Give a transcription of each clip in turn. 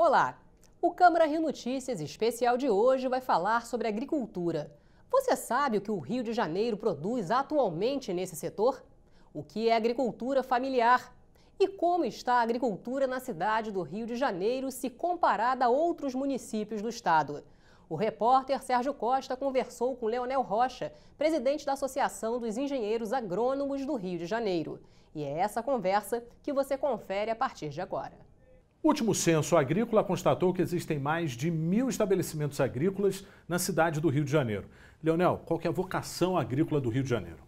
Olá! O Câmara Rio Notícias especial de hoje vai falar sobre agricultura. Você sabe o que o Rio de Janeiro produz atualmente nesse setor? O que é agricultura familiar? E como está a agricultura na cidade do Rio de Janeiro se comparada a outros municípios do estado? O repórter Sérgio Costa conversou com Leonel Rocha, presidente da Associação dos Engenheiros Agrônomos do Rio de Janeiro. E é essa conversa que você confere a partir de agora. O último censo agrícola constatou que existem mais de 1.000 estabelecimentos agrícolas na cidade do Rio de Janeiro. Leonel, qual que é a vocação agrícola do Rio de Janeiro?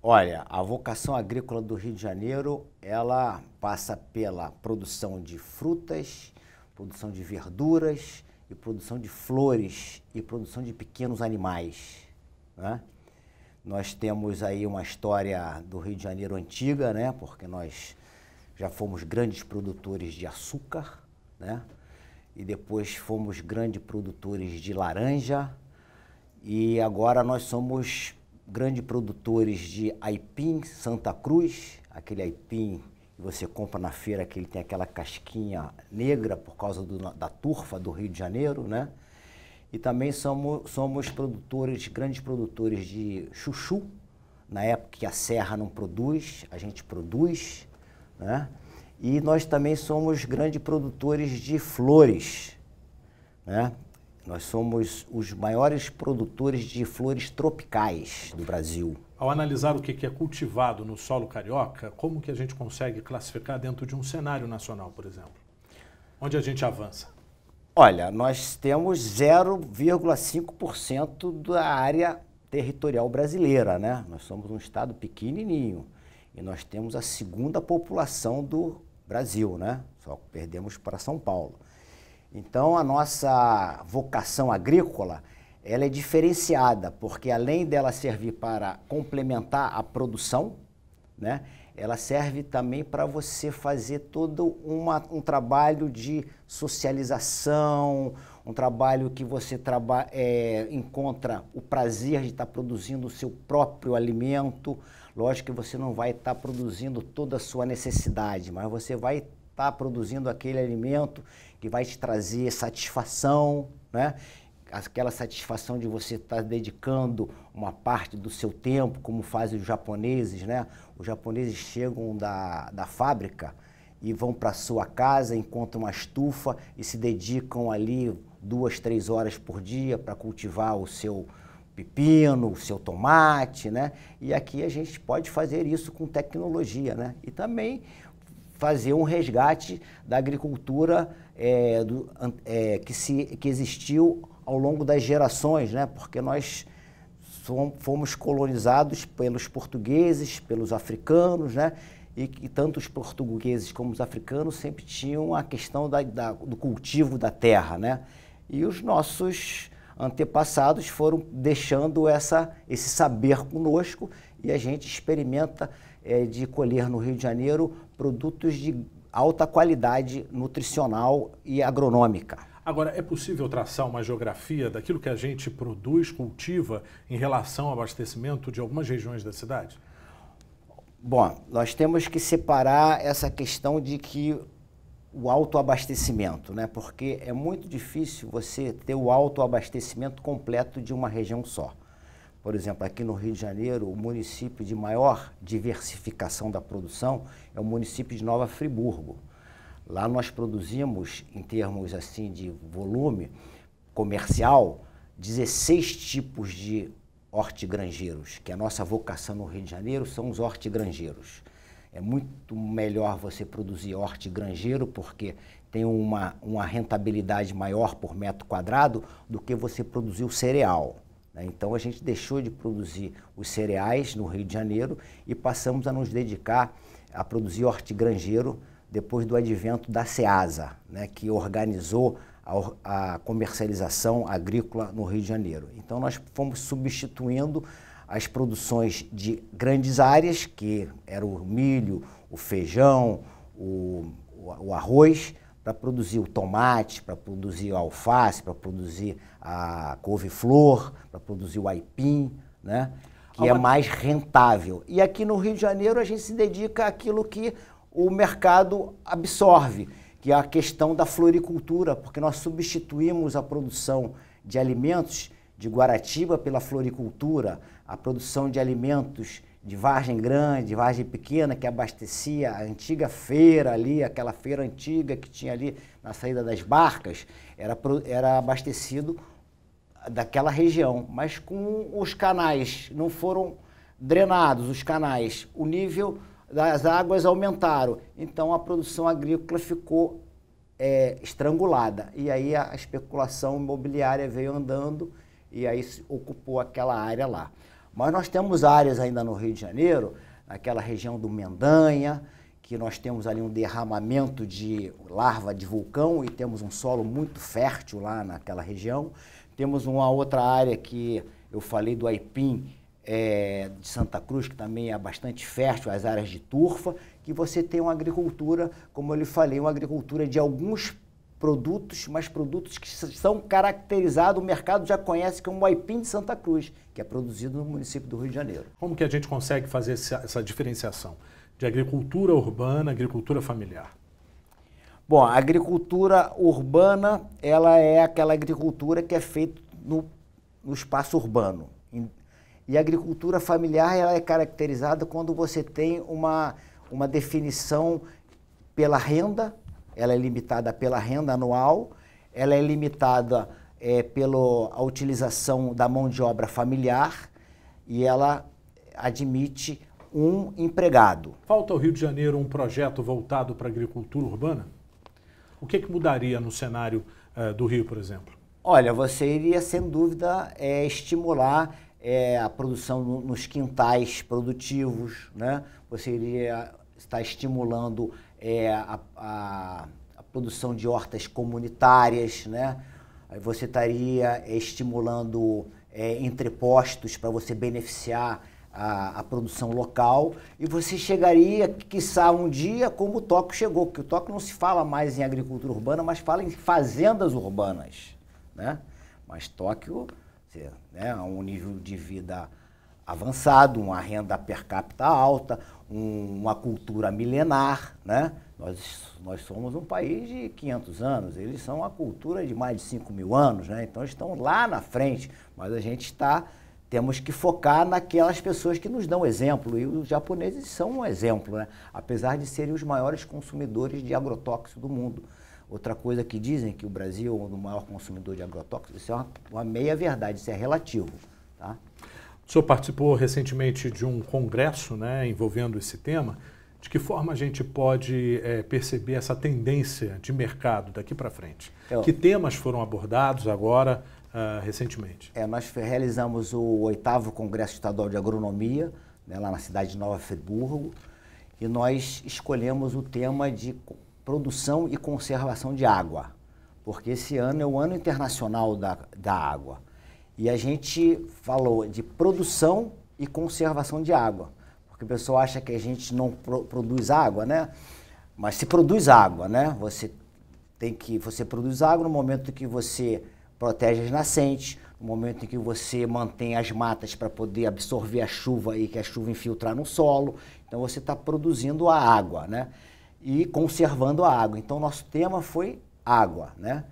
Olha, a vocação agrícola do Rio de Janeiro, ela passa pela produção de frutas, produção de verduras e produção de flores e produção de pequenos animais, né? Nós temos aí uma história do Rio de Janeiro antiga, né? Porque nós já fomos grandes produtores de açúcar, né? E depois fomos grandes produtores de laranja e agora nós somos grandes produtores de aipim Santa Cruz, aquele aipim que você compra na feira, que ele tem aquela casquinha negra por causa da turfa do Rio de Janeiro, né? E também somos produtores, grandes produtores de chuchu. Na época que a serra não produz, a gente produz, né? E nós também somos grandes produtores de flores, né? Nós somos os maiores produtores de flores tropicais do Brasil. Ao analisar o que é cultivado no solo carioca, como que a gente consegue classificar dentro de um cenário nacional, por exemplo? Onde a gente avança? Olha, nós temos 0,5% da área territorial brasileira, né? Nós somos um estado pequenininho e nós temos a segunda população do Brasil, né? Só perdemos para São Paulo. Então, a nossa vocação agrícola, ela é diferenciada, porque além dela servir para complementar a produção, né? Ela serve também para você fazer todo um trabalho de socialização, um trabalho que você encontra o prazer de estar produzindo o seu próprio alimento. Lógico que você não vai estar produzindo toda a sua necessidade, mas você vai estar produzindo aquele alimento que vai te trazer satisfação, né? Aquela satisfação de você estar dedicando uma parte do seu tempo, como fazem os japoneses, né? Os japoneses chegam da fábrica e vão para a sua casa, encontram uma estufa e se dedicam ali 2, 3 horas por dia para cultivar o seu pepino, o seu tomate, né? E aqui a gente pode fazer isso com tecnologia, né? E também fazer um resgate da agricultura que existiu ao longo das gerações, né? Porque nós fomos colonizados pelos portugueses, pelos africanos, né? E tanto os portugueses como os africanos sempre tinham a questão do cultivo da terra, né? E os nossos antepassados foram deixando esse saber conosco e a gente experimenta de colher no Rio de Janeiro produtos de alta qualidade nutricional e agronômica. Agora, é possível traçar uma geografia daquilo que a gente produz, cultiva, em relação ao abastecimento de algumas regiões da cidade? Bom, nós temos que separar essa questão de que o autoabastecimento, né? Porque é muito difícil você ter o autoabastecimento completo de uma região só. Por exemplo, aqui no Rio de Janeiro, o município de maior diversificação da produção é o município de Nova Friburgo. Lá nós produzimos, em termos assim de volume comercial, 16 tipos de hortigranjeiros, que a nossa vocação no Rio de Janeiro são os hortigranjeiros. É muito melhor você produzir hortigranjeiro porque tem uma rentabilidade maior por metro quadrado do que você produzir o cereal, né? Então a gente deixou de produzir os cereais no Rio de Janeiro e passamos a nos dedicar a produzir hortigranjeiro depois do advento da Ceasa, né, que organizou a comercialização agrícola no Rio de Janeiro. Então nós fomos substituindo as produções de grandes áreas, que era o milho, o feijão, o arroz, para produzir o tomate, para produzir o alface, para produzir a couve-flor, para produzir o aipim, né, que é mais rentável. E aqui no Rio de Janeiro a gente se dedica àquilo que o mercado absorve, que é a questão da floricultura, porque nós substituímos a produção de alimentos de Guaratiba pela floricultura, a produção de alimentos de Vargem Grande, Vargem Pequena, que abastecia a antiga feira ali, aquela feira antiga que tinha ali na saída das barcas, era abastecido daquela região, mas com os canais, não foram drenados os canais, o nível das águas aumentaram, então a produção agrícola ficou estrangulada, e aí a especulação imobiliária veio andando e aí ocupou aquela área lá. Mas nós temos áreas ainda no Rio de Janeiro, naquela região do Mendanha, que nós temos ali um derramamento de larva de vulcão e temos um solo muito fértil lá naquela região. Temos uma outra área que eu falei do aipim de Santa Cruz, que também é bastante fértil, as áreas de turfa, que você tem uma agricultura, como eu lhe falei, uma agricultura de alguns produtos, mas produtos que são caracterizados, o mercado já conhece como o aipim de Santa Cruz, que é produzido no município do Rio de Janeiro. Como que a gente consegue fazer essa diferenciação de agricultura urbana, agricultura familiar? Bom, a agricultura urbana, ela é aquela agricultura que é feita no espaço urbano. E a agricultura familiar, ela é caracterizada quando você tem uma definição pela renda, ela é limitada pela renda anual, ela é limitada pela utilização da mão de obra familiar e ela admite um empregado. Falta ao Rio de Janeiro um projeto voltado para a agricultura urbana? O que mudaria no cenário do Rio, por exemplo? Olha, você iria, sem dúvida, estimular a produção nos quintais produtivos, né? Você iria estar estimulando a produção de hortas comunitárias, né? Você estaria estimulando entrepostos para você beneficiar a produção local e você chegaria, quiçá, um dia como o Tóquio chegou, porque o Tóquio não se fala mais em agricultura urbana, mas fala em fazendas urbanas, né? Mas Tóquio, né, um nível de vida avançado, uma renda per capita alta, uma cultura milenar, né? Nós somos um país de 500 anos, eles são uma cultura de mais de 5.000 anos, né? Então estão lá na frente, mas a gente temos que focar naquelas pessoas que nos dão exemplo, e os japoneses são um exemplo, né? Apesar de serem os maiores consumidores de agrotóxicos do mundo. Outra coisa que dizem que o Brasil é o maior consumidor de agrotóxicos, isso é uma meia-verdade, isso é relativo, tá? O senhor participou recentemente de um congresso, né, envolvendo esse tema. De que forma a gente pode perceber essa tendência de mercado daqui para frente? Que temas foram abordados agora, recentemente? Nós realizamos o 8º Congresso Estadual de Agronomia, né, lá na cidade de Nova Friburgo, e nós escolhemos o tema de produção e conservação de água, porque esse ano é o ano internacional da água. E a gente falou de produção e conservação de água, porque o pessoal acha que a gente não produz água, né? Mas se produz água, né? Você produz água no momento que você protege as nascentes, no momento em que você mantém as matas para poder absorver a chuva e que a chuva infiltrar no solo. Então você está produzindo a água, né? E conservando a água. Então nosso tema foi água, né?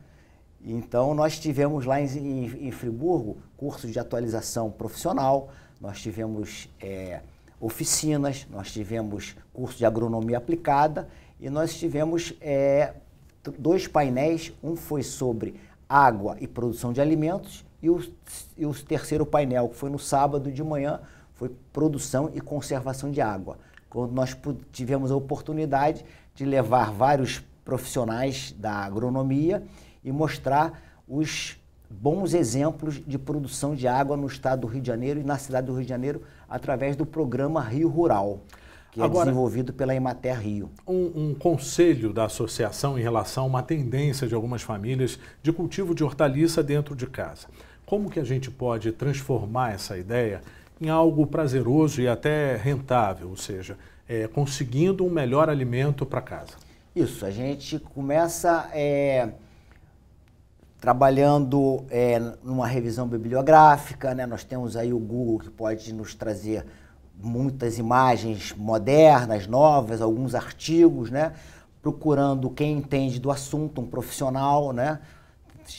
Então nós tivemos lá em Friburgo cursos de atualização profissional, nós tivemos oficinas, nós tivemos curso de agronomia aplicada e nós tivemos 2 painéis, um foi sobre água e produção de alimentos e o terceiro painel, que foi no sábado de manhã, foi produção e conservação de água, quando nós tivemos a oportunidade de levar vários profissionais da agronomia e mostrar os bons exemplos de produção de água no estado do Rio de Janeiro e na cidade do Rio de Janeiro através do programa Rio Rural, que é desenvolvido pela Emater Rio. Um conselho da associação em relação a uma tendência de algumas famílias de cultivo de hortaliça dentro de casa. Como que a gente pode transformar essa ideia em algo prazeroso e até rentável, ou seja, conseguindo um melhor alimento para casa? Isso, a gente começa trabalhando numa revisão bibliográfica, né? Nós temos aí o Google que pode nos trazer muitas imagens modernas, novas, alguns artigos, né? procurando quem entende do assunto, um profissional, né?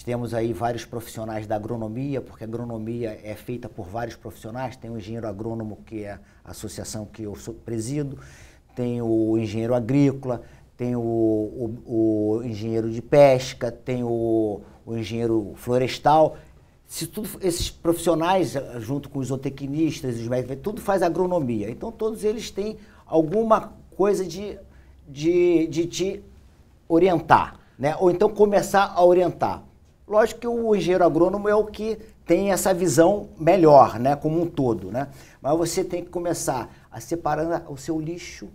Temos aí vários profissionais da agronomia, porque a agronomia é feita por vários profissionais. Tem o engenheiro agrônomo, que é a associação que eu presido, tem o engenheiro agrícola, tem o engenheiro de pesca, tem o engenheiro florestal. Se tudo, esses profissionais, junto com os zootecnistas, os médicos, tudo faz agronomia. Então, todos eles têm alguma coisa de te orientar, né? Ou então começar a orientar. Lógico que o engenheiro agrônomo é o que tem essa visão melhor, né, como um todo, né? Mas você tem que começar a separar o seu lixo,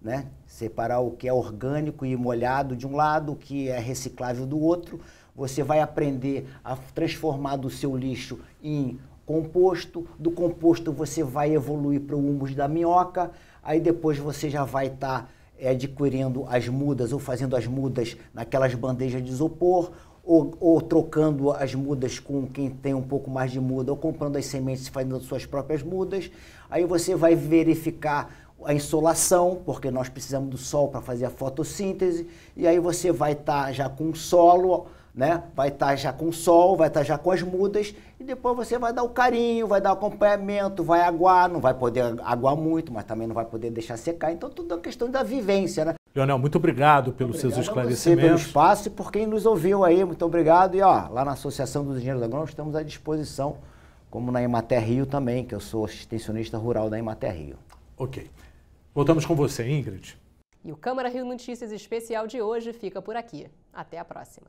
né? Separar o que é orgânico e molhado de um lado, o que é reciclável do outro. Você vai aprender a transformar do seu lixo em composto. Do composto você vai evoluir para o humus da minhoca. Aí depois você já vai estar adquirindo as mudas ou fazendo as mudas naquelas bandejas de isopor, ou trocando as mudas com quem tem um pouco mais de muda, ou comprando as sementes e fazendo as suas próprias mudas. Aí você vai verificar a insolação, porque nós precisamos do sol para fazer a fotossíntese, e aí você vai estar já com o solo, né? Vai estar já com o sol, vai estar já com as mudas, e depois você vai dar o carinho, vai dar o acompanhamento, vai aguar, não vai poder aguar muito, mas também não vai poder deixar secar. Então tudo é questão da vivência, né? Leonel, muito obrigado pelos seus esclarecimentos. Obrigado pelo espaço e por quem nos ouviu aí, muito obrigado. E ó, lá na Associação dos Engenheiros Agrônomos estamos à disposição, como na Emater Rio também, que eu sou extensionista rural da Emater Rio. Ok. Voltamos com você, Ingrid. E o Câmara Rio Notícias Especial de hoje fica por aqui. Até a próxima.